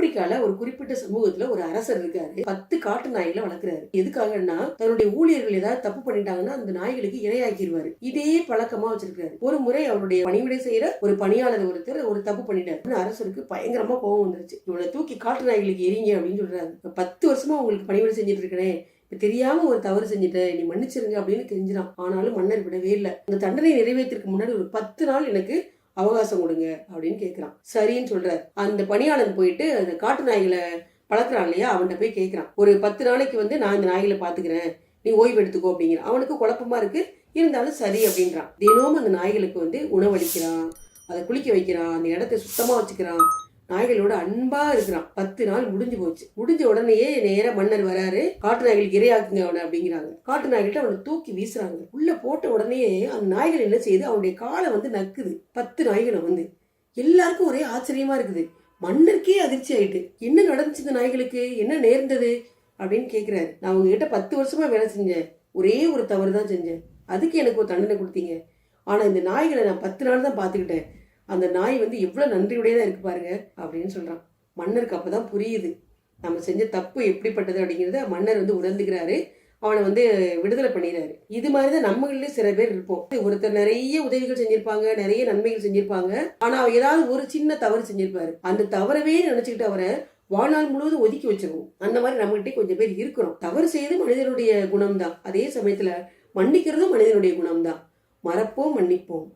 ஆப்பிரிக்கால ஒரு குறிப்பிட்ட சமூகத்துல ஒரு அரசர் இருக்காரு. 10 காட்டு நாய்களை வளர்க்குறாரு. எதுக்காகன்னா தன்னுடைய ஊழியர்கள் ஏதாவது தப்பு பண்ணிட்டாங்கன்னா அந்த நாய்களுக்கு இரையாக்கிடுவாரு. இதே பழக்கமா வச்சிருக்காரு. ஒரு முறை அவருடைய பணிவிடை செய்யற ஒரு பணியாளர் ஒருத்தர் ஒரு தப்பு பண்ணிட்டாரு. அரசருக்கு பயங்கரமா கோபம் வந்துருச்சு. இவனை தூக்கி காட்டு நாய்களுக்கு எரிங்க அப்படின்னு சொல்றாரு. 10 வருஷமா உங்களுக்கு பணிவிடை செஞ்சுட்டு இருக்கிறேன், தெரியாம ஒரு தவறு செஞ்சுட்டேன், நீ மன்னிச்சிருங்க அப்படின்னு தெரிஞ்சிடான். ஆனாலும் மன்னர் விடவே இல்லை. அந்த தண்டனை நிறைவேற்றிற்கு முன்னாடி ஒரு 10 நாள் எனக்கு அவகாசம் கொடுங்க அப்படின்னு கேட்கிறான். சரின்னு சொல்றாரு. அந்த பணியாளன் போயிட்டு அந்த காட்டு நாய்களை பழக்கிறான் இல்லையா, அவன்கிட்ட போய் கேட்கிறான். ஒரு 10 நாளைக்கு நான் இந்த நாய்களை பாத்துக்கிறேன், நீ ஓய்வு எடுத்துக்கோ அப்படிங்கிறான். அவனுக்கு குழப்பமா இருக்கு, இருந்தாலும் சரி அப்படின்றான். தினமும் அந்த நாய்களுக்கு உணவளிக்கிறான், அதை குளிக்க வைக்கிறான், அந்த இடத்தை சுத்தமா வச்சுக்கிறான், நாய்களோட அன்பா இருக்கிறான். 10 நாள் முடிஞ்சு போச்சு. முடிஞ்ச உடனேயே நேர மன்னர் வராரு. காட்டு நாய்களுக்கு இரையாக்குங்க அவனை அப்படிங்கிறாங்க. காட்டு நாய்கிட்ட அவனை தூக்கி வீசுறாங்க. உள்ள போட்ட உடனேயே அந்த நாய்கள் என்ன செய்யுது, அவனுடைய காலை நக்குது. 10 நாய்களை எல்லாருக்கும் ஒரே ஆச்சரியமா இருக்குது. மன்னருக்கே அதிர்ச்சி ஆயிட்டு, என்ன நடந்துச்சு இந்த நாய்களுக்கு, என்ன நேர்ந்தது அப்படின்னு கேட்கிறாரு. நான் உங்ககிட்ட 10 வருஷமா வேலை செஞ்சேன், ஒரே ஒரு தவறு தான் செஞ்சேன், அதுக்கு எனக்கு ஒரு தண்டனை கொடுத்தீங்க. ஆனா இந்த நாய்களை நான் 10 நாள் தான் பாத்துக்கிட்டேன், அந்த நாய் எவ்வளவு நன்றியுடையதா இருக்கு பாருங்க அப்படின்னு சொல்றான். மன்னருக்கு அப்பதான் புரியுது நம்ம செஞ்ச தப்பு எப்படிப்பட்டது அப்படிங்கிறத மன்னர் உணர்ந்துக்கிறாரு. அவனை விடுதலை பண்ணிடுறாரு. இது மாதிரிதான் நம்மளே சில பேர் இருப்போம். ஒருத்தர் நிறைய உதவிகள் செஞ்சிருப்பாங்க, நிறைய நன்மைகள் செஞ்சிருப்பாங்க, ஆனா ஏதாவது ஒரு சின்ன தவறு செஞ்சிருப்பாரு. அந்த தவறவே நினைச்சுக்கிட்டு அவரை வாழ்நாள் முழுவதும் ஒதுக்கி வச்சிருவோம். அந்த மாதிரி நம்மகிட்ட கொஞ்சம் பேர் இருக்கிறோம். தவறு செய்து மனிதனுடைய குணம் தான், அதே சமயத்துல மன்னிக்கிறதும் மனிதனுடைய குணம் தான். மறப்போம், மன்னிப்போம்.